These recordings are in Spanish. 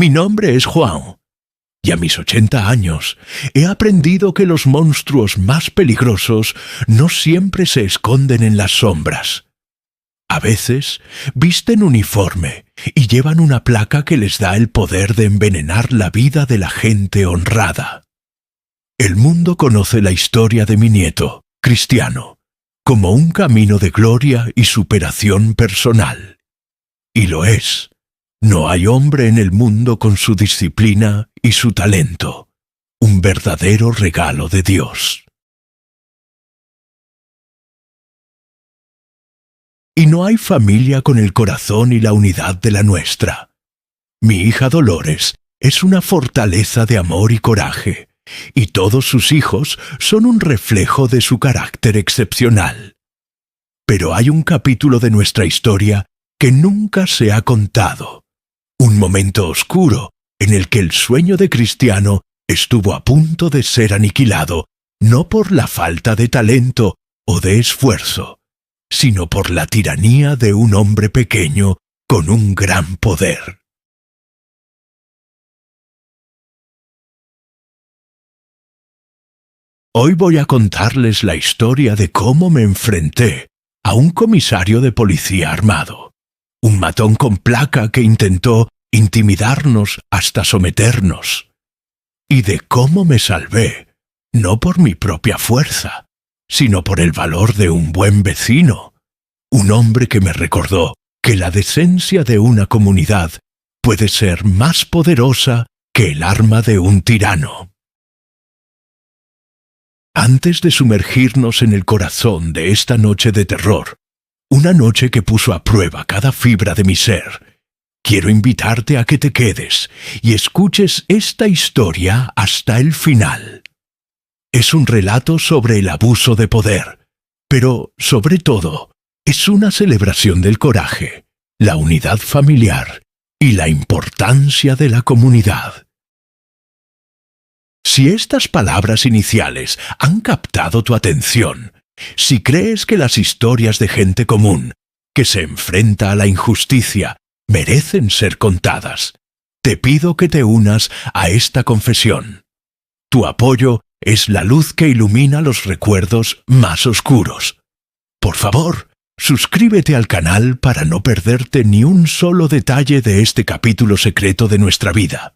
Mi nombre es Juan, y a mis 80 años he aprendido que los monstruos más peligrosos no siempre se esconden en las sombras. A veces visten uniforme y llevan una placa que les da el poder de envenenar la vida de la gente honrada. El mundo conoce la historia de mi nieto, Cristiano, como un camino de gloria y superación personal. Y lo es. No hay hombre en el mundo con su disciplina y su talento. Un verdadero regalo de Dios. Y no hay familia con el corazón y la unidad de la nuestra. Mi hija Dolores es una fortaleza de amor y coraje, y todos sus hijos son un reflejo de su carácter excepcional. Pero hay un capítulo de nuestra historia que nunca se ha contado. Un momento oscuro en el que el sueño de Cristiano estuvo a punto de ser aniquilado, no por la falta de talento o de esfuerzo, sino por la tiranía de un hombre pequeño con un gran poder. Hoy voy a contarles la historia de cómo me enfrenté a un comisario de policía armado, un matón con placa que intentó intimidarnos hasta someternos, y de cómo me salvé, no por mi propia fuerza, sino por el valor de un buen vecino, un hombre que me recordó que la decencia de una comunidad puede ser más poderosa que el arma de un tirano. Antes de sumergirnos en el corazón de esta noche de terror, una noche que puso a prueba cada fibra de mi ser, quiero invitarte a que te quedes y escuches esta historia hasta el final. Es un relato sobre el abuso de poder, pero, sobre todo, es una celebración del coraje, la unidad familiar y la importancia de la comunidad. Si estas palabras iniciales han captado tu atención, si crees que las historias de gente común, que se enfrenta a la injusticia, merecen ser contadas, te pido que te unas a esta confesión. Tu apoyo es la luz que ilumina los recuerdos más oscuros. Por favor, suscríbete al canal para no perderte ni un solo detalle de este capítulo secreto de nuestra vida.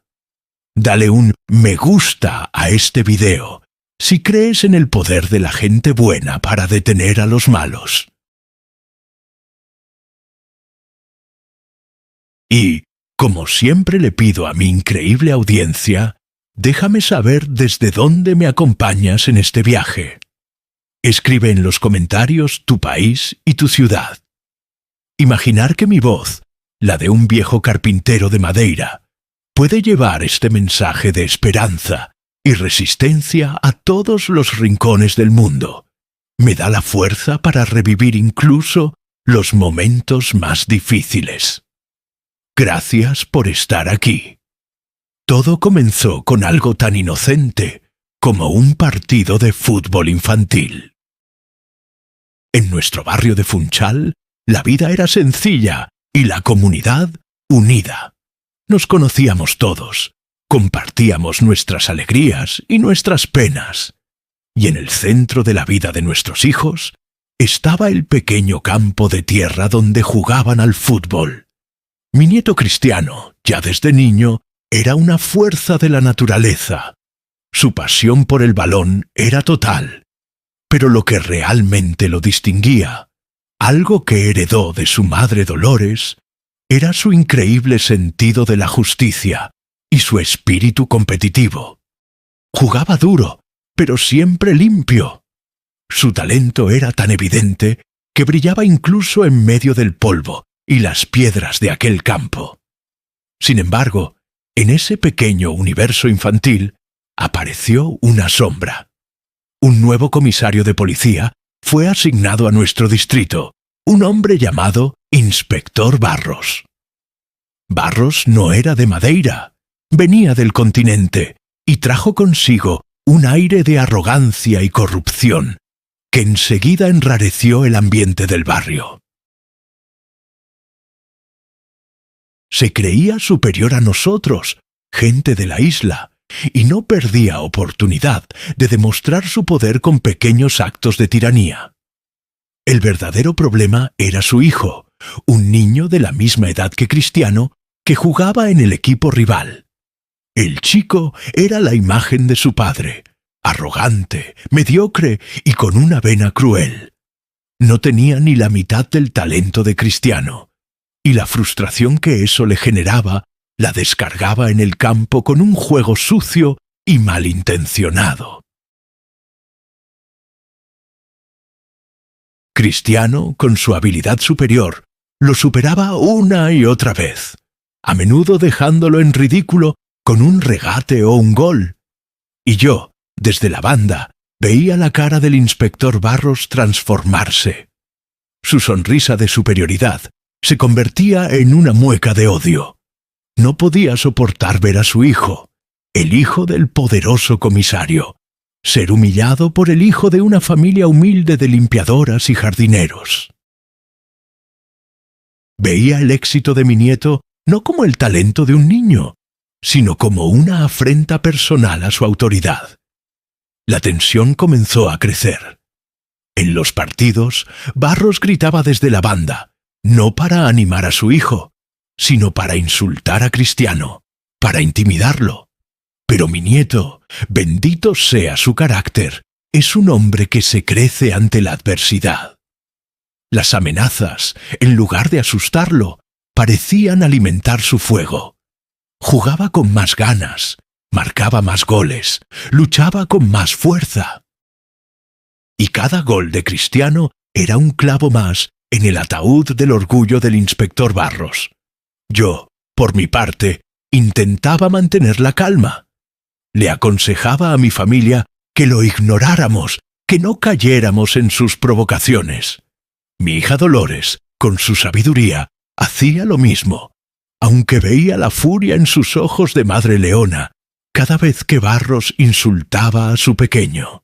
Dale un me gusta a este video si crees en el poder de la gente buena para detener a los malos. Y, como siempre le pido a mi increíble audiencia, déjame saber desde dónde me acompañas en este viaje. Escribe en los comentarios tu país y tu ciudad. Imaginar que mi voz, la de un viejo carpintero de Madeira, puede llevar este mensaje de esperanza y resistencia a todos los rincones del mundo. Me da la fuerza para revivir incluso los momentos más difíciles. Gracias por estar aquí. Todo comenzó con algo tan inocente como un partido de fútbol infantil. En nuestro barrio de Funchal, la vida era sencilla y la comunidad unida. Nos conocíamos todos, compartíamos nuestras alegrías y nuestras penas, y en el centro de la vida de nuestros hijos estaba el pequeño campo de tierra donde jugaban al fútbol. Mi nieto Cristiano, ya desde niño, era una fuerza de la naturaleza. Su pasión por el balón era total, pero lo que realmente lo distinguía, algo que heredó de su madre Dolores, era su increíble sentido de la justicia y su espíritu competitivo. Jugaba duro, pero siempre limpio. Su talento era tan evidente que brillaba incluso en medio del polvo y las piedras de aquel campo. Sin embargo, en ese pequeño universo infantil apareció una sombra. Un nuevo comisario de policía fue asignado a nuestro distrito, un hombre llamado Inspector Barros. Barros no era de Madeira, venía del continente y trajo consigo un aire de arrogancia y corrupción que enseguida enrareció el ambiente del barrio. Se creía superior a nosotros, gente de la isla, y no perdía oportunidad de demostrar su poder con pequeños actos de tiranía. El verdadero problema era su hijo, un niño de la misma edad que Cristiano, que jugaba en el equipo rival. El chico era la imagen de su padre, arrogante, mediocre y con una vena cruel. No tenía ni la mitad del talento de Cristiano, y la frustración que eso le generaba la descargaba en el campo con un juego sucio y malintencionado. Cristiano, con su habilidad superior, lo superaba una y otra vez, a menudo dejándolo en ridículo con un regate o un gol. Y yo, desde la banda, veía la cara del inspector Barros transformarse. Su sonrisa de superioridad se convertía en una mueca de odio. No podía soportar ver a su hijo, el hijo del poderoso comisario, ser humillado por el hijo de una familia humilde de limpiadoras y jardineros. Veía el éxito de mi nieto no como el talento de un niño, sino como una afrenta personal a su autoridad. La tensión comenzó a crecer. En los partidos, Barros gritaba desde la banda, no para animar a su hijo, sino para insultar a Cristiano, para intimidarlo. Pero mi nieto, bendito sea su carácter, es un hombre que se crece ante la adversidad. Las amenazas, en lugar de asustarlo, parecían alimentar su fuego. Jugaba con más ganas, marcaba más goles, luchaba con más fuerza. Y cada gol de Cristiano era un clavo más en el ataúd del orgullo del inspector Barros. Yo, por mi parte, intentaba mantener la calma. Le aconsejaba a mi familia que lo ignoráramos, que no cayéramos en sus provocaciones. Mi hija Dolores, con su sabiduría, hacía lo mismo, aunque veía la furia en sus ojos de madre leona cada vez que Barros insultaba a su pequeño.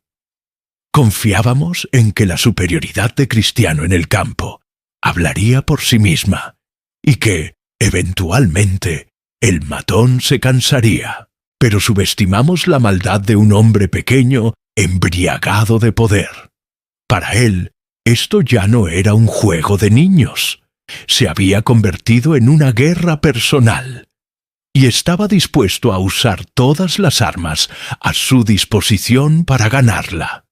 Confiábamos en que la superioridad de Cristiano en el campo hablaría por sí misma y que, eventualmente, el matón se cansaría, pero subestimamos la maldad de un hombre pequeño embriagado de poder. Para él, esto ya no era un juego de niños, se había convertido en una guerra personal, y estaba dispuesto a usar todas las armas a su disposición para ganarla.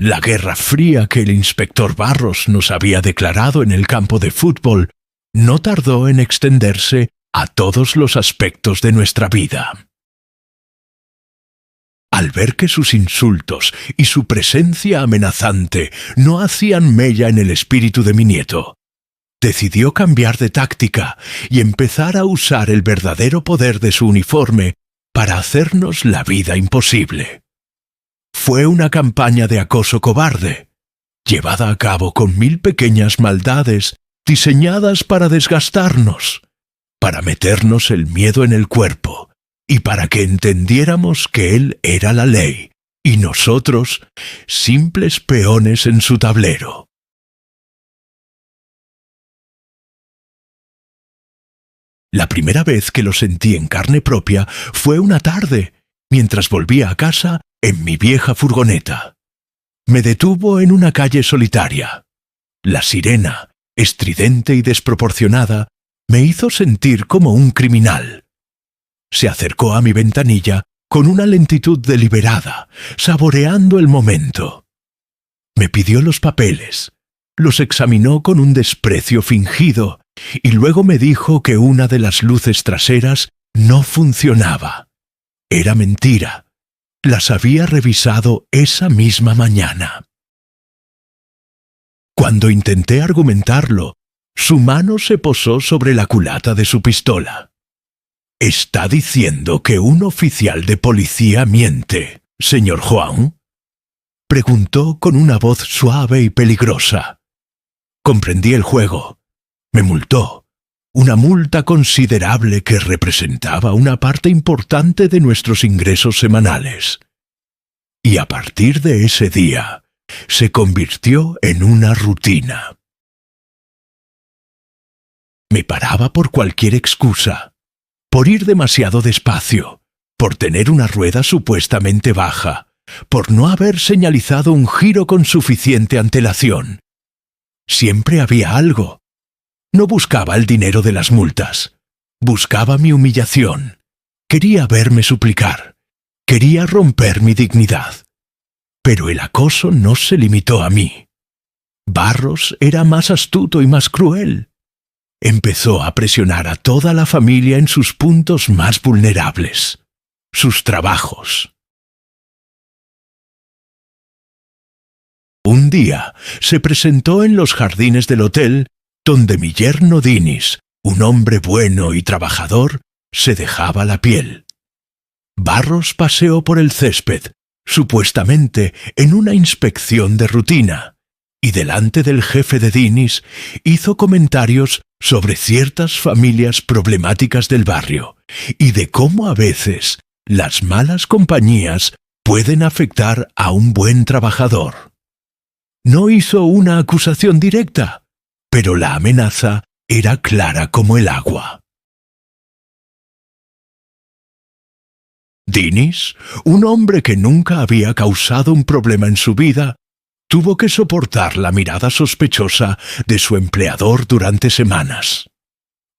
La guerra fría que el inspector Barros nos había declarado en el campo de fútbol no tardó en extenderse a todos los aspectos de nuestra vida. Al ver que sus insultos y su presencia amenazante no hacían mella en el espíritu de mi nieto, decidió cambiar de táctica y empezar a usar el verdadero poder de su uniforme para hacernos la vida imposible. Fue una campaña de acoso cobarde, llevada a cabo con 1000 pequeñas maldades diseñadas para desgastarnos, para meternos el miedo en el cuerpo y para que entendiéramos que él era la ley y nosotros simples peones en su tablero. La primera vez que lo sentí en carne propia fue una tarde, mientras volvía a casa en mi vieja furgoneta. Me detuvo en una calle solitaria. La sirena, estridente y desproporcionada, me hizo sentir como un criminal. Se acercó a mi ventanilla con una lentitud deliberada, saboreando el momento. Me pidió los papeles, los examinó con un desprecio fingido y luego me dijo que una de las luces traseras no funcionaba. Era mentira. Las había revisado esa misma mañana. Cuando intenté argumentarlo, su mano se posó sobre la culata de su pistola. ¿Está diciendo que un oficial de policía miente, señor Juan? Preguntó con una voz suave y peligrosa. Comprendí el juego. Me multó. Una multa considerable que representaba una parte importante de nuestros ingresos semanales. Y a partir de ese día, se convirtió en una rutina. Me paraba por cualquier excusa, por ir demasiado despacio, por tener una rueda supuestamente baja, por no haber señalizado un giro con suficiente antelación. Siempre había algo. No buscaba el dinero de las multas. Buscaba mi humillación. Quería verme suplicar. Quería romper mi dignidad. Pero el acoso no se limitó a mí. Barros era más astuto y más cruel. Empezó a presionar a toda la familia en sus puntos más vulnerables, sus trabajos. Un día se presentó en los jardines del hotel donde mi yerno Dinis, un hombre bueno y trabajador, se dejaba la piel. Barros paseó por el césped, supuestamente en una inspección de rutina, y delante del jefe de Dinis hizo comentarios sobre ciertas familias problemáticas del barrio y de cómo a veces las malas compañías pueden afectar a un buen trabajador. No hizo una acusación directa, pero la amenaza era clara como el agua. Dinis, un hombre que nunca había causado un problema en su vida, tuvo que soportar la mirada sospechosa de su empleador durante semanas.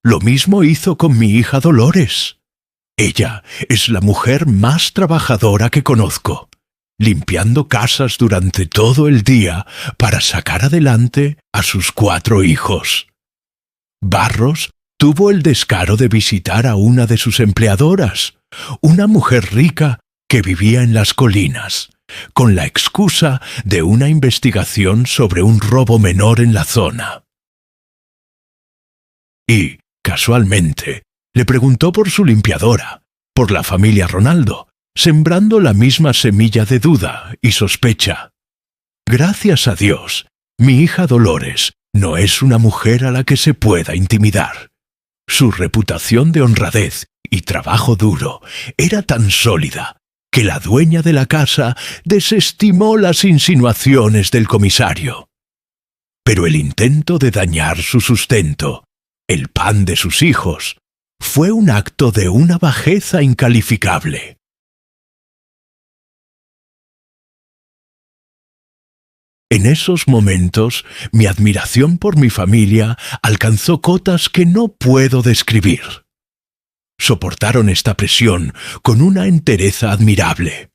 Lo mismo hizo con mi hija Dolores. Ella es la mujer más trabajadora que conozco, limpiando casas durante todo el día para sacar adelante a sus 4 hijos. Barros tuvo el descaro de visitar a una de sus empleadoras, una mujer rica que vivía en las colinas, con la excusa de una investigación sobre un robo menor en la zona. Y, casualmente, le preguntó por su limpiadora, por la familia Ronaldo, sembrando la misma semilla de duda y sospecha. Gracias a Dios, mi hija Dolores no es una mujer a la que se pueda intimidar. Su reputación de honradez y trabajo duro era tan sólida que la dueña de la casa desestimó las insinuaciones del comisario. Pero el intento de dañar su sustento, el pan de sus hijos, fue un acto de una bajeza incalificable. En esos momentos, mi admiración por mi familia alcanzó cotas que no puedo describir. Soportaron esta presión con una entereza admirable.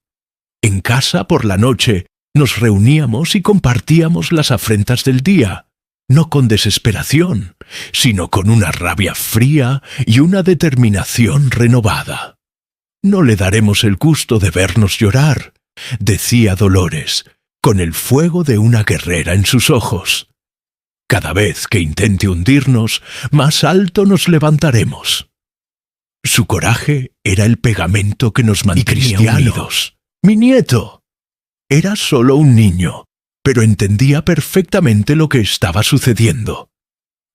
En casa, por la noche, nos reuníamos y compartíamos las afrentas del día, no con desesperación, sino con una rabia fría y una determinación renovada. No le daremos el gusto de vernos llorar, decía Dolores, con el fuego de una guerrera en sus ojos. Cada vez que intente hundirnos, más alto nos levantaremos. Su coraje era el pegamento que nos mantenía unidos. ¡Mi nieto! Era solo un niño, pero entendía perfectamente lo que estaba sucediendo.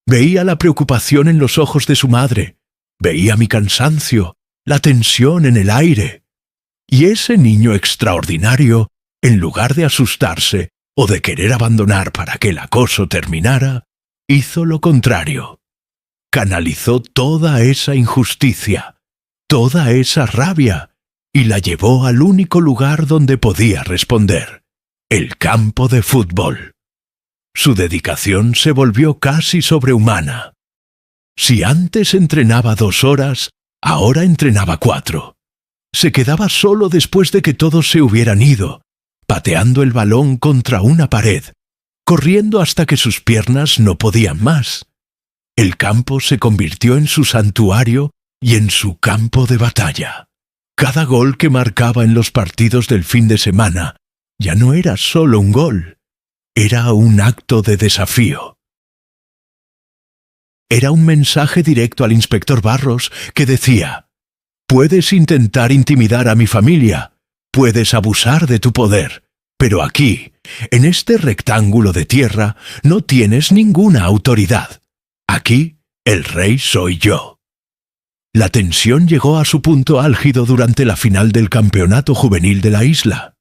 Veía la preocupación en los ojos de su madre, veía mi cansancio, la tensión en el aire. Y ese niño extraordinario, en lugar de asustarse o de querer abandonar para que el acoso terminara, hizo lo contrario. Canalizó toda esa injusticia, toda esa rabia, y la llevó al único lugar donde podía responder, el campo de fútbol. Su dedicación se volvió casi sobrehumana. Si antes entrenaba 2 horas, ahora entrenaba 4. Se quedaba solo después de que todos se hubieran ido, pateando el balón contra una pared, corriendo hasta que sus piernas no podían más. El campo se convirtió en su santuario y en su campo de batalla. Cada gol que marcaba en los partidos del fin de semana ya no era solo un gol, era un acto de desafío. Era un mensaje directo al inspector Barros que decía: «Puedes intentar intimidar a mi familia, puedes abusar de tu poder, pero aquí, en este rectángulo de tierra, no tienes ninguna autoridad. Aquí, el rey soy yo». La tensión llegó a su punto álgido durante la final del campeonato juvenil de la isla.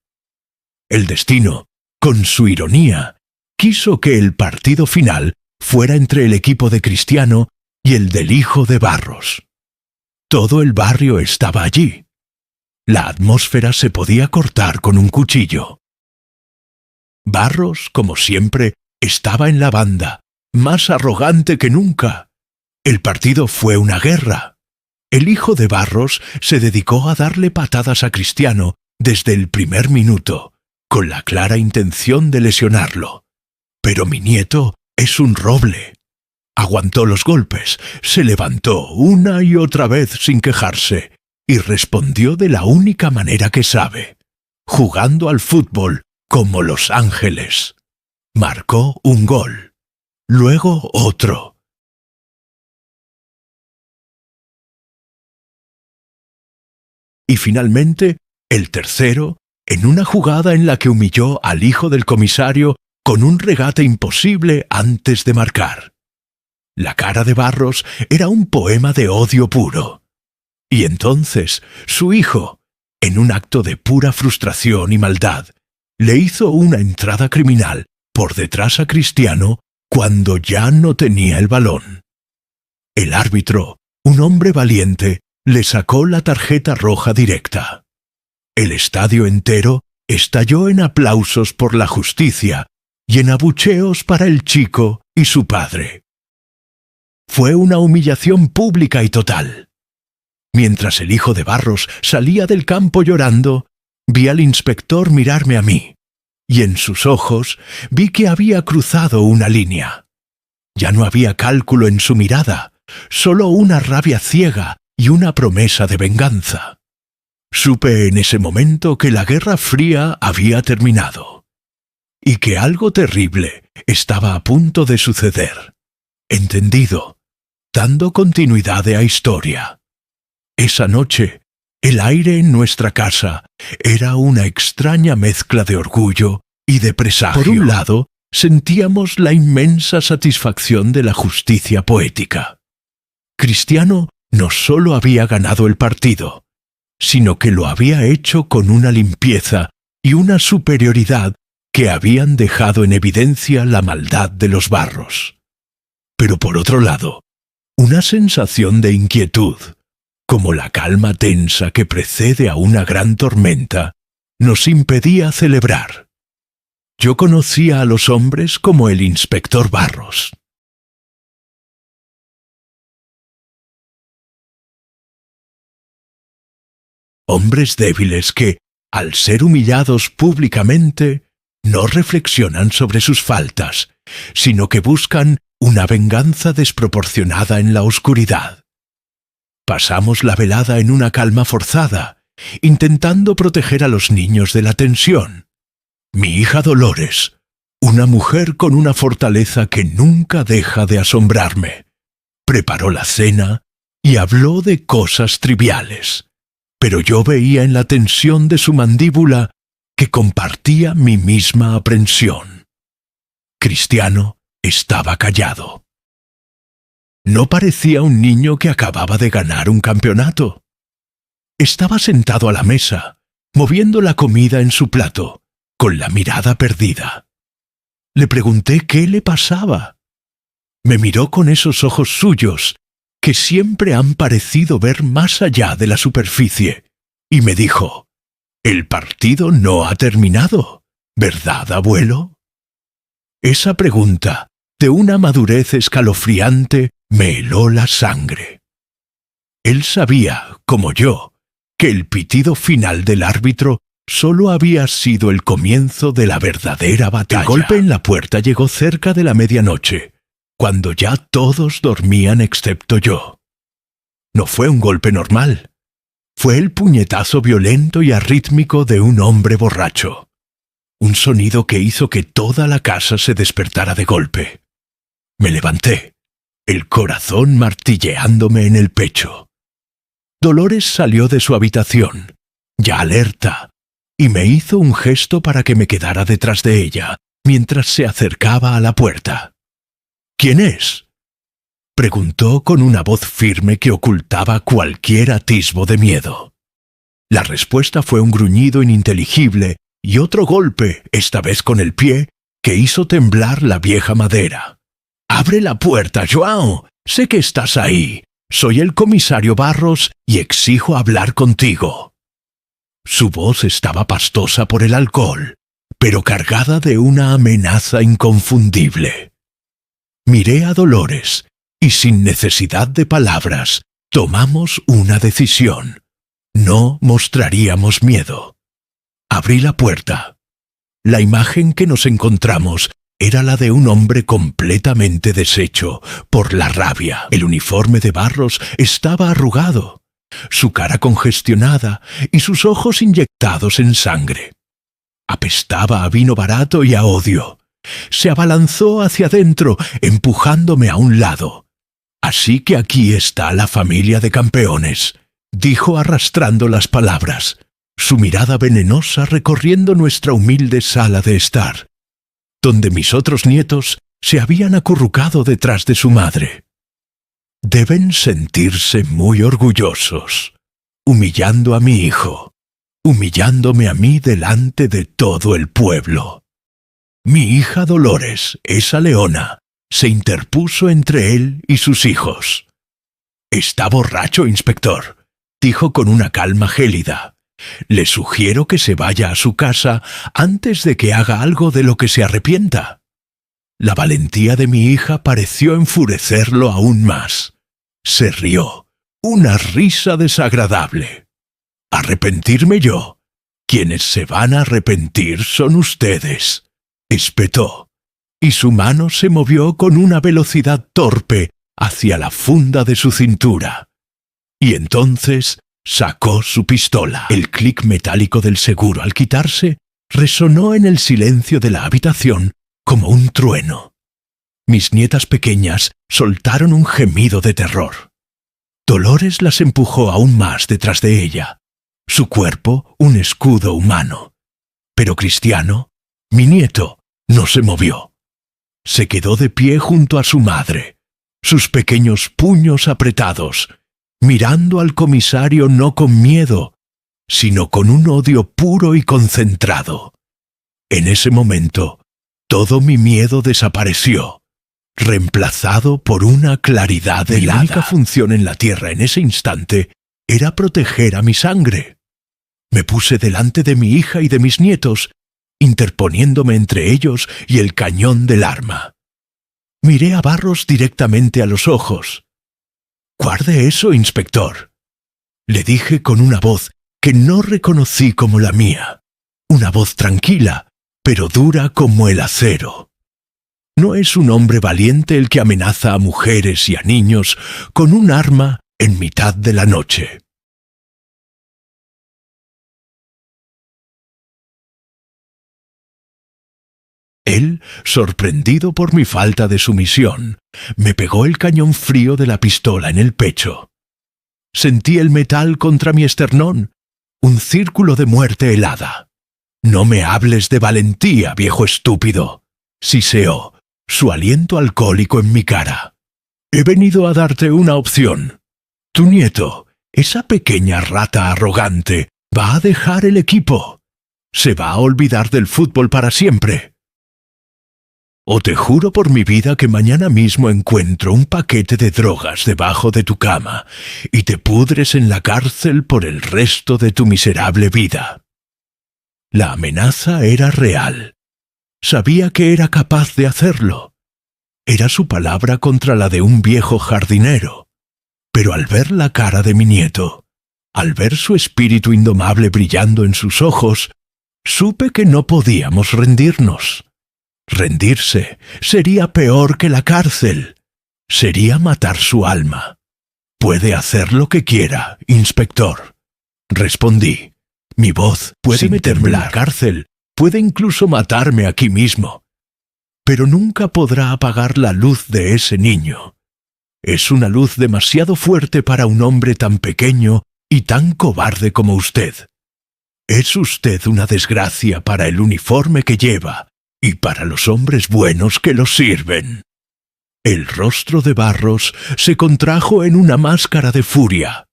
El destino, con su ironía, quiso que el partido final fuera entre el equipo de Cristiano y el del hijo de Barros. Todo el barrio estaba allí. La atmósfera se podía cortar con un cuchillo. Barros, como siempre, estaba en la banda, más arrogante que nunca. El partido fue una guerra. El hijo de Barros se dedicó a darle patadas a Cristiano desde el primer minuto, con la clara intención de lesionarlo. Pero mi nieto es un roble. Aguantó los golpes, se levantó una y otra vez sin quejarse, y respondió de la única manera que sabe, jugando al fútbol como los ángeles. Marcó un gol, luego otro. Y finalmente, el tercero, en una jugada en la que humilló al hijo del comisario con un regate imposible antes de marcar. La cara de Barros era un poema de odio puro. Y entonces, su hijo, en un acto de pura frustración y maldad, le hizo una entrada criminal por detrás a Cristiano cuando ya no tenía el balón. El árbitro, un hombre valiente, le sacó la tarjeta roja directa. El estadio entero estalló en aplausos por la justicia y en abucheos para el chico y su padre. Fue una humillación pública y total. Mientras el hijo de Barros salía del campo llorando, vi al inspector mirarme a mí, y en sus ojos vi que había cruzado una línea. Ya no había cálculo en su mirada, solo una rabia ciega y una promesa de venganza. Supe en ese momento que la Guerra Fría había terminado, y que algo terrible estaba a punto de suceder. Entendido, dando continuidad a historia. Esa noche, el aire en nuestra casa era una extraña mezcla de orgullo y de presagio. Por un lado, sentíamos la inmensa satisfacción de la justicia poética. Cristiano no solo había ganado el partido, sino que lo había hecho con una limpieza y una superioridad que habían dejado en evidencia la maldad de los Barros. Pero por otro lado, una sensación de inquietud, como la calma tensa que precede a una gran tormenta, nos impedía celebrar. Yo conocía a los hombres como el inspector Barros. Hombres débiles que, al ser humillados públicamente, no reflexionan sobre sus faltas, sino que buscan una venganza desproporcionada en la oscuridad. Pasamos la velada en una calma forzada, intentando proteger a los niños de la tensión. Mi hija Dolores, una mujer con una fortaleza que nunca deja de asombrarme, preparó la cena y habló de cosas triviales, pero yo veía en la tensión de su mandíbula que compartía mi misma aprensión. Cristiano estaba callado. No parecía un niño que acababa de ganar un campeonato. Estaba sentado a la mesa, moviendo la comida en su plato, con la mirada perdida. Le pregunté qué le pasaba. Me miró con esos ojos suyos, que siempre han parecido ver más allá de la superficie, y me dijo: «El partido no ha terminado, ¿verdad, abuelo?». Esa pregunta, de una madurez escalofriante, me heló la sangre. Él sabía, como yo, que el pitido final del árbitro solo había sido el comienzo de la verdadera batalla. El golpe en la puerta llegó cerca de la medianoche, cuando ya todos dormían excepto yo. No fue un golpe normal. Fue el puñetazo violento y arrítmico de un hombre borracho. Un sonido que hizo que toda la casa se despertara de golpe. Me levanté, el corazón martilleándome en el pecho. Dolores salió de su habitación, ya alerta, y me hizo un gesto para que me quedara detrás de ella, mientras se acercaba a la puerta. «¿Quién es?», preguntó con una voz firme que ocultaba cualquier atisbo de miedo. La respuesta fue un gruñido ininteligible y otro golpe, esta vez con el pie, que hizo temblar la vieja madera. «¡Abre la puerta, João! Sé que estás ahí. Soy el comisario Barros y exijo hablar contigo. Su voz estaba pastosa por el alcohol, pero cargada de una amenaza inconfundible. Miré a Dolores y sin necesidad de palabras tomamos una decisión. No mostraríamos miedo. Abrí la puerta. La imagen que nos encontramos era la de un hombre completamente deshecho por la rabia. El uniforme de Barros estaba arrugado, su cara congestionada y sus ojos inyectados en sangre. Apestaba a vino barato y a odio. Se abalanzó hacia adentro, empujándome a un lado. «Así que aquí está la familia de campeones», dijo arrastrando las palabras, su mirada venenosa recorriendo nuestra humilde sala de estar, donde mis otros nietos se habían acurrucado detrás de su madre. Deben sentirse muy orgullosos, humillando a mi hijo, humillándome a mí delante de todo el pueblo. Mi hija Dolores, esa leona, se interpuso entre él y sus hijos. «Está borracho, inspector», dijo con una calma gélida. «Le sugiero que se vaya a su casa antes de que haga algo de lo que se arrepienta». La valentía de mi hija pareció enfurecerlo aún más. Se rió, una risa desagradable. «¿Arrepentirme yo? Quienes se van a arrepentir son ustedes», espetó, y su mano se movió con una velocidad torpe hacia la funda de su cintura. Y entonces sacó su pistola. El clic metálico del seguro al quitarse resonó en el silencio de la habitación como un trueno. Mis nietas pequeñas soltaron un gemido de terror. Dolores las empujó aún más detrás de ella, su cuerpo un escudo humano. Pero Cristiano, mi nieto, no se movió. Se quedó de pie junto a su madre, sus pequeños puños apretados, mirando al comisario no con miedo, sino con un odio puro y concentrado. En ese momento, todo mi miedo desapareció, reemplazado por una claridad helada. Mi única función en la tierra en ese instante era proteger a mi sangre. Me puse delante de mi hija y de mis nietos, interponiéndome entre ellos y el cañón del arma. Miré a Barros directamente a los ojos. «Guarde eso, inspector», le dije con una voz que no reconocí como la mía, una voz tranquila, pero dura como el acero. No es un hombre valiente el que amenaza a mujeres y a niños con un arma en mitad de la noche. Él, sorprendido por mi falta de sumisión, me pegó el cañón frío de la pistola en el pecho. Sentí el metal contra mi esternón, un círculo de muerte helada. «No me hables de valentía, viejo estúpido», siseó, su aliento alcohólico en mi cara. «He venido a darte una opción. Tu nieto, esa pequeña rata arrogante, va a dejar el equipo. Se va a olvidar del fútbol para siempre. O te juro por mi vida que mañana mismo encuentro un paquete de drogas debajo de tu cama y te pudres en la cárcel por el resto de tu miserable vida». La amenaza era real. Sabía que era capaz de hacerlo. Era su palabra contra la de un viejo jardinero. Pero al ver la cara de mi nieto, al ver su espíritu indomable brillando en sus ojos, supe que no podíamos rendirnos. Rendirse sería peor que la cárcel. Sería matar su alma. «Puede hacer lo que quiera, inspector», respondí. «Mi voz puede meterme en la cárcel, puede incluso matarme aquí mismo. Pero nunca podrá apagar la luz de ese niño. Es una luz demasiado fuerte para un hombre tan pequeño y tan cobarde como usted. Es usted una desgracia para el uniforme que lleva y para los hombres buenos que lo sirven». El rostro de Barros se contrajo en una máscara de furia.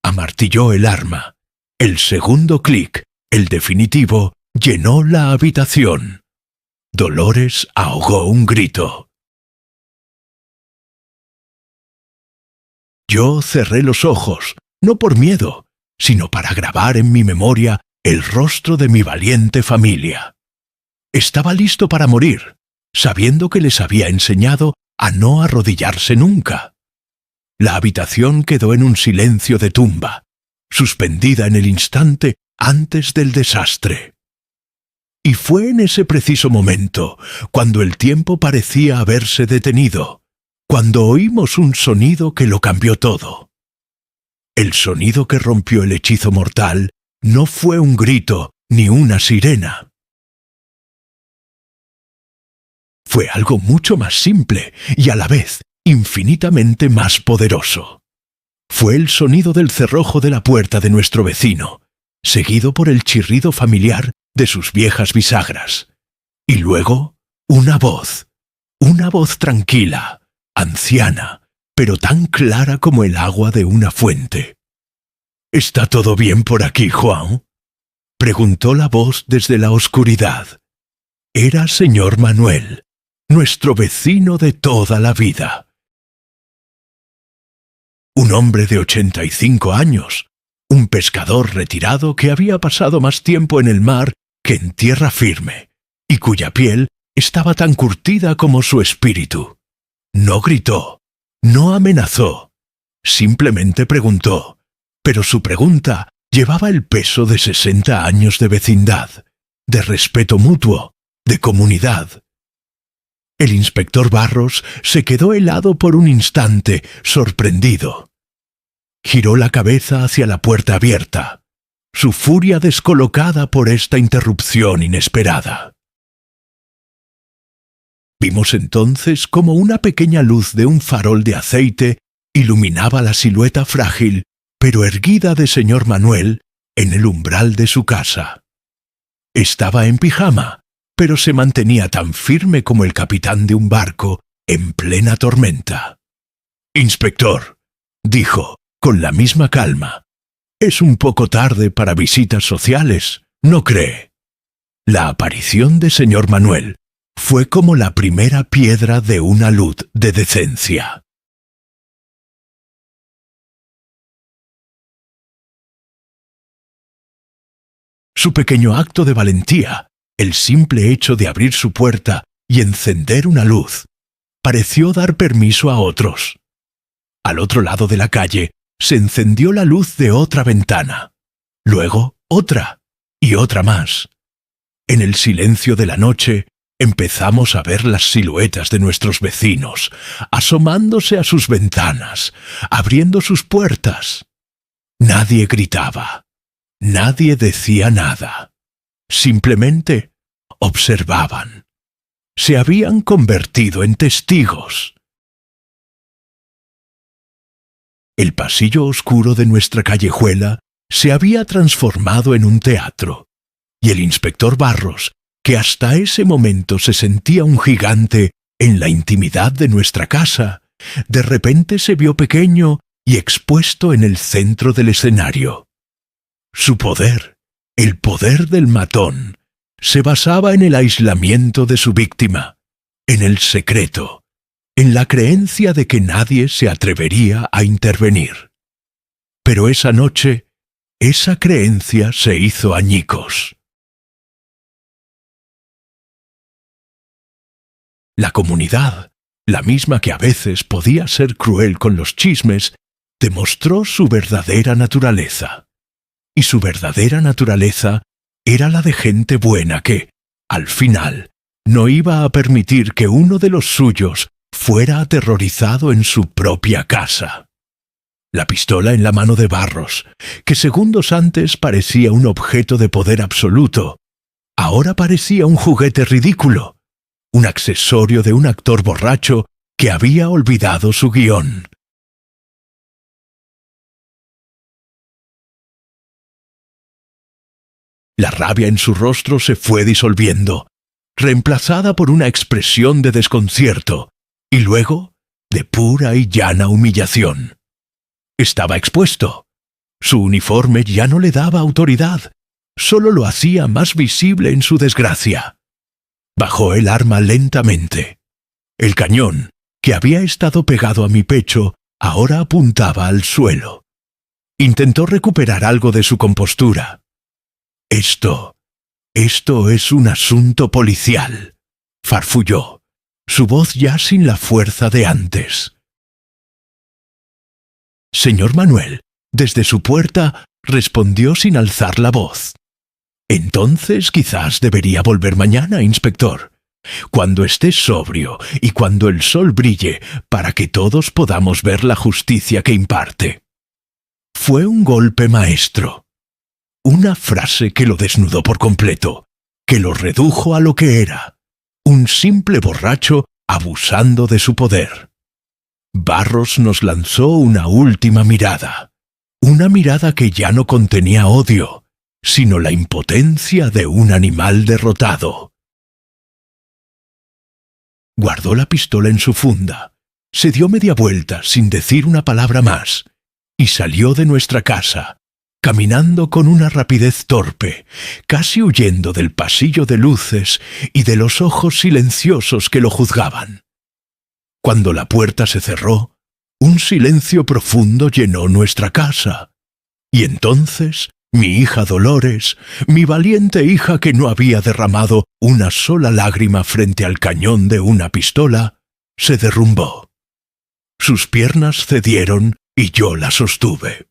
Amartilló el arma. El segundo clic, el definitivo, llenó la habitación. Dolores ahogó un grito. Yo cerré los ojos, no por miedo, sino para grabar en mi memoria el rostro de mi valiente familia. Estaba listo para morir, sabiendo que les había enseñado a no arrodillarse nunca. La habitación quedó en un silencio de tumba, suspendida en el instante antes del desastre. Y fue en ese preciso momento, cuando el tiempo parecía haberse detenido, cuando oímos un sonido que lo cambió todo. El sonido que rompió el hechizo mortal no fue un grito ni una sirena. Fue algo mucho más simple y a la vez infinitamente más poderoso. Fue el sonido del cerrojo de la puerta de nuestro vecino, seguido por el chirrido familiar de sus viejas bisagras. Y luego, una voz tranquila, anciana, pero tan clara como el agua de una fuente. ¿Está todo bien por aquí, Juan?, preguntó la voz desde la oscuridad. Era señor Manuel, nuestro vecino de toda la vida. Un hombre de 85 años, un pescador retirado que había pasado más tiempo en el mar que en tierra firme, y cuya piel estaba tan curtida como su espíritu. No gritó, no amenazó, simplemente preguntó, pero su pregunta llevaba el peso de 60 años de vecindad, de respeto mutuo, de comunidad. El inspector Barros se quedó helado por un instante, sorprendido. Giró la cabeza hacia la puerta abierta, su furia descolocada por esta interrupción inesperada. Vimos entonces como una pequeña luz de un farol de aceite iluminaba la silueta frágil pero erguida de señor Manuel en el umbral de su casa. Estaba en pijama, pero se mantenía tan firme como el capitán de un barco en plena tormenta. «Inspector», dijo, con la misma calma, «es un poco tarde para visitas sociales, ¿no cree?» La aparición de señor Manuel fue como la primera piedra de una luz de decencia. Su pequeño acto de valentía, el simple hecho de abrir su puerta y encender una luz, pareció dar permiso a otros. Al otro lado de la calle se encendió la luz de otra ventana, luego otra y otra más. En el silencio de la noche empezamos a ver las siluetas de nuestros vecinos, asomándose a sus ventanas, abriendo sus puertas. Nadie gritaba. Nadie decía nada. Simplemente observaban. Se habían convertido en testigos. El pasillo oscuro de nuestra callejuela se había transformado en un teatro, y el inspector Barros, que hasta ese momento se sentía un gigante en la intimidad de nuestra casa, de repente se vio pequeño y expuesto en el centro del escenario. Su poder, el poder del matón, se basaba en el aislamiento de su víctima, en el secreto, en la creencia de que nadie se atrevería a intervenir. Pero esa noche, esa creencia se hizo añicos. La comunidad, la misma que a veces podía ser cruel con los chismes, demostró su verdadera naturaleza. Y su verdadera naturaleza era la de gente buena que, al final, no iba a permitir que uno de los suyos fuera aterrorizado en su propia casa. La pistola en la mano de Barros, que segundos antes parecía un objeto de poder absoluto, ahora parecía un juguete ridículo, un accesorio de un actor borracho que había olvidado su guión. La rabia en su rostro se fue disolviendo, reemplazada por una expresión de desconcierto, y luego de pura y llana humillación. Estaba expuesto. Su uniforme ya no le daba autoridad, solo lo hacía más visible en su desgracia. Bajó el arma lentamente. El cañón, que había estado pegado a mi pecho, Ahora apuntaba al suelo. Intentó recuperar algo de su compostura. Esto es un asunto policial, farfulló, su voz ya sin la fuerza de antes. Señor Manuel, desde su puerta, respondió sin alzar la voz. Entonces quizás debería volver mañana, inspector, cuando esté sobrio y cuando el sol brille, para que todos podamos ver la justicia que imparte. Fue un golpe maestro. Una frase que lo desnudó por completo, que lo redujo a lo que era, un simple borracho abusando de su poder. Barros nos lanzó una última mirada, una mirada que ya no contenía odio, sino la impotencia de un animal derrotado. Guardó la pistola en su funda, se dio media vuelta sin decir una palabra más, y salió de nuestra casa, caminando con una rapidez torpe, casi huyendo del pasillo de luces y de los ojos silenciosos que lo juzgaban. Cuando la puerta se cerró, un silencio profundo llenó nuestra casa, y entonces mi hija Dolores, mi valiente hija que no había derramado una sola lágrima frente al cañón de una pistola, se derrumbó. Sus piernas cedieron y yo la sostuve.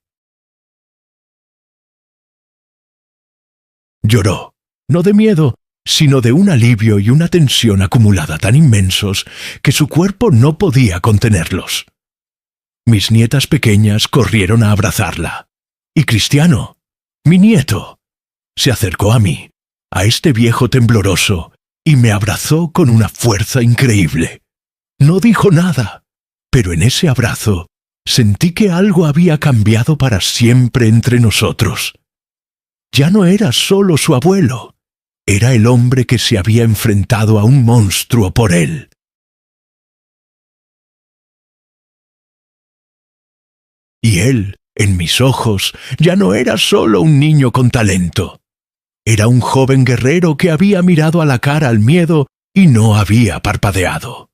Lloró, no de miedo, sino de un alivio y una tensión acumulada tan inmensos que su cuerpo no podía contenerlos. Mis nietas pequeñas corrieron a abrazarla, y Cristiano, mi nieto, se acercó a mí, a este viejo tembloroso, y me abrazó con una fuerza increíble. No dijo nada, pero en ese abrazo sentí que algo había cambiado para siempre entre nosotros. Ya no era solo su abuelo, era el hombre que se había enfrentado a un monstruo por él. Y él, en mis ojos, ya no era solo un niño con talento. Era un joven guerrero que había mirado a la cara al miedo y no había parpadeado.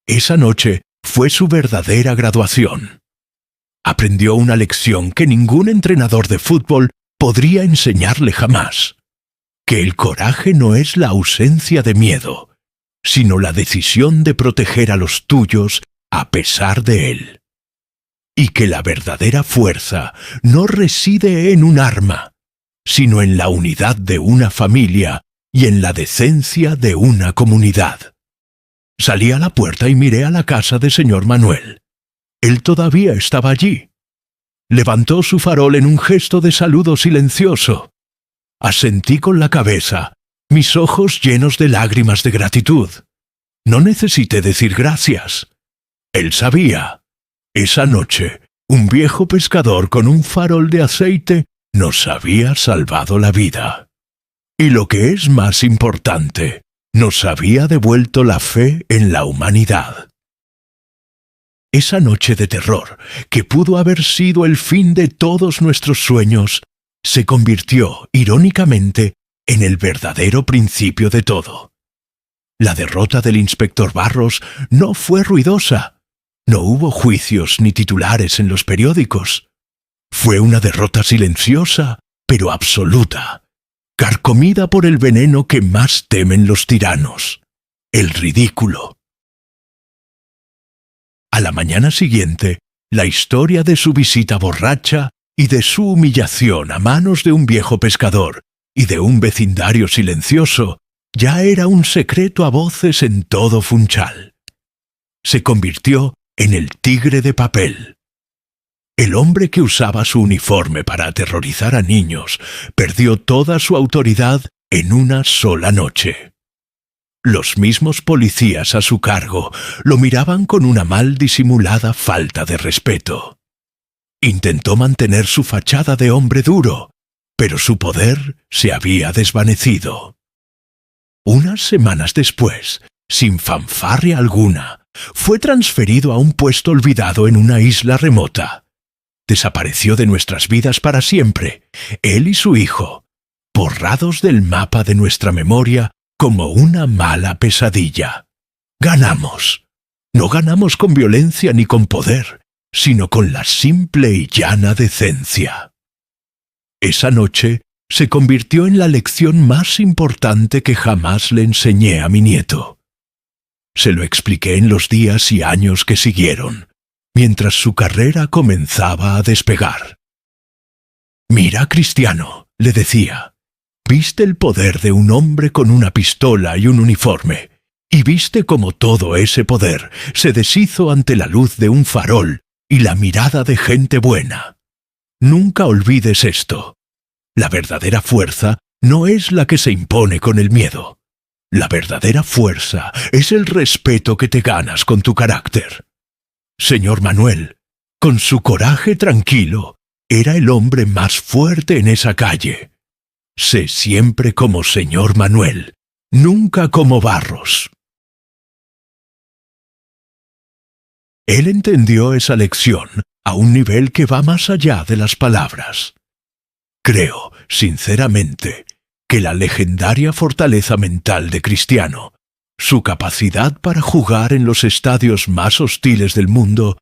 Esa noche fue su verdadera graduación. Aprendió una lección que ningún entrenador de fútbol podría enseñarle jamás: que el coraje no es la ausencia de miedo, sino la decisión de proteger a los tuyos a pesar de él. Y que la verdadera fuerza no reside en un arma, sino en la unidad de una familia y en la decencia de una comunidad. Salí a la puerta y miré a la casa de señor Manuel. Él todavía estaba allí. Levantó su farol en un gesto de saludo silencioso. Asentí con la cabeza, mis ojos llenos de lágrimas de gratitud. No necesité decir gracias. Él sabía. Esa noche, un viejo pescador con un farol de aceite nos había salvado la vida. Y lo que es más importante, nos había devuelto la fe en la humanidad. Esa noche de terror, que pudo haber sido el fin de todos nuestros sueños, se convirtió, irónicamente, en el verdadero principio de todo. La derrota del inspector Barros no fue ruidosa. No hubo juicios ni titulares en los periódicos. Fue una derrota silenciosa, pero absoluta, carcomida por el veneno que más temen los tiranos: el ridículo. A la mañana siguiente, la historia de su visita borracha y de su humillación a manos de un viejo pescador y de un vecindario silencioso ya era un secreto a voces en todo Funchal. Se convirtió en el tigre de papel. El hombre que usaba su uniforme para aterrorizar a niños perdió toda su autoridad en una sola noche. Los mismos policías a su cargo lo miraban con una mal disimulada falta de respeto. Intentó mantener su fachada de hombre duro, pero su poder se había desvanecido. Unas semanas después, sin fanfarria alguna, fue transferido a un puesto olvidado en una isla remota. Desapareció de nuestras vidas para siempre, él y su hijo, borrados del mapa de nuestra memoria como una mala pesadilla. Ganamos. No ganamos con violencia ni con poder, sino con la simple y llana decencia. Esa noche se convirtió en la lección más importante que jamás le enseñé a mi nieto. Se lo expliqué en los días y años que siguieron, mientras su carrera comenzaba a despegar. «Mira, Cristiano», le decía, «viste el poder de un hombre con una pistola y un uniforme, y viste cómo todo ese poder se deshizo ante la luz de un farol y la mirada de gente buena. Nunca olvides esto. La verdadera fuerza no es la que se impone con el miedo. La verdadera fuerza es el respeto que te ganas con tu carácter». Señor Manuel, con su coraje tranquilo, era el hombre más fuerte en esa calle. Sé siempre como señor Manuel, nunca como Barros. Él entendió esa lección a un nivel que va más allá de las palabras. Creo, sinceramente, que la legendaria fortaleza mental de Cristiano, su capacidad para jugar en los estadios más hostiles del mundo,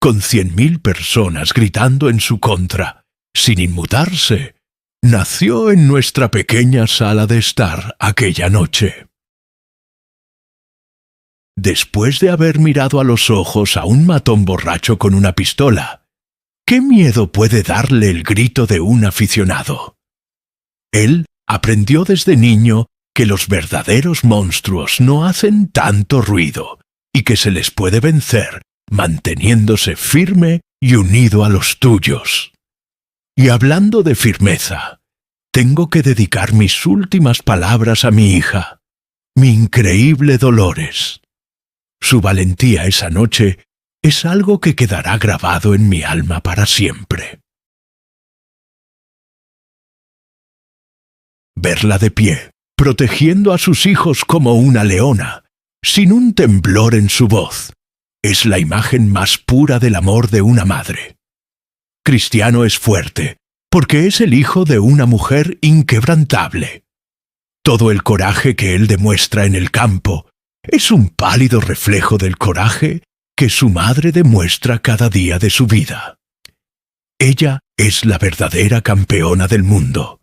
con 100.000 personas gritando en su contra, sin inmutarse, nació en nuestra pequeña sala de estar aquella noche. Después de haber mirado a los ojos a un matón borracho con una pistola, ¿qué miedo puede darle el grito de un aficionado? Él aprendió desde niño que los verdaderos monstruos no hacen tanto ruido y que se les puede vencer manteniéndose firme y unido a los tuyos. Y hablando de firmeza, tengo que dedicar mis últimas palabras a mi hija, mi increíble Dolores. Su valentía esa noche es algo que quedará grabado en mi alma para siempre. Verla de pie, protegiendo a sus hijos como una leona, sin un temblor en su voz, es la imagen más pura del amor de una madre. Cristiano es fuerte, porque es el hijo de una mujer inquebrantable. Todo el coraje que él demuestra en el campo es un pálido reflejo del coraje que su madre demuestra cada día de su vida. Ella es la verdadera campeona del mundo,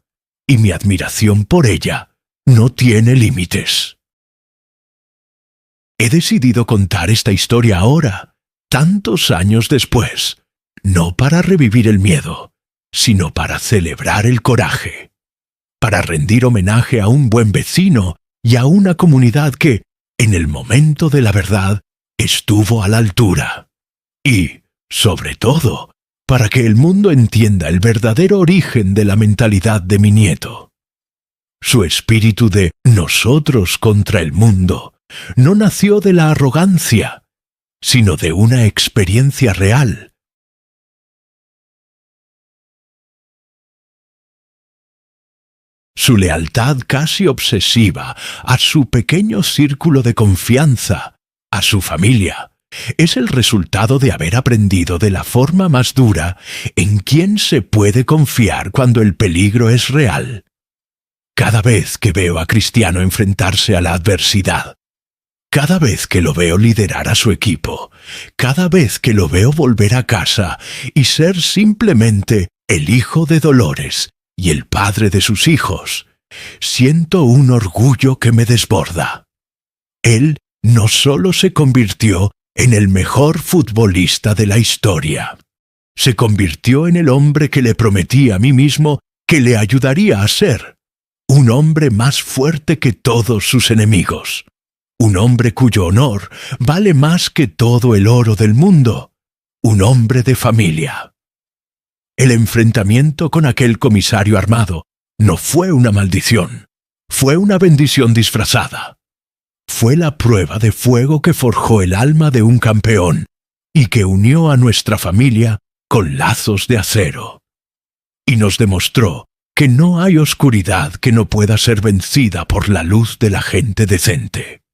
y mi admiración por ella no tiene límites. He decidido contar esta historia ahora, tantos años después, no para revivir el miedo, sino para celebrar el coraje, para rendir homenaje a un buen vecino y a una comunidad que, en el momento de la verdad, estuvo a la altura. Y, sobre todo, para que el mundo entienda el verdadero origen de la mentalidad de mi nieto. Su espíritu de nosotros contra el mundo no nació de la arrogancia, sino de una experiencia real. Su lealtad casi obsesiva a su pequeño círculo de confianza, a su familia, es el resultado de haber aprendido de la forma más dura en quién se puede confiar cuando el peligro es real. Cada vez que veo a Cristiano enfrentarse a la adversidad, cada vez que lo veo liderar a su equipo, cada vez que lo veo volver a casa y ser simplemente el hijo de Dolores y el padre de sus hijos, siento un orgullo que me desborda. Él no solo se convirtió en el mejor futbolista de la historia, se convirtió en el hombre que le prometí a mí mismo que le ayudaría a ser, un hombre más fuerte que todos sus enemigos, un hombre cuyo honor vale más que todo el oro del mundo, un hombre de familia. El enfrentamiento con aquel comisario armado no fue una maldición, fue una bendición disfrazada. Fue la prueba de fuego que forjó el alma de un campeón y que unió a nuestra familia con lazos de acero. Y nos demostró que no hay oscuridad que no pueda ser vencida por la luz de la gente decente.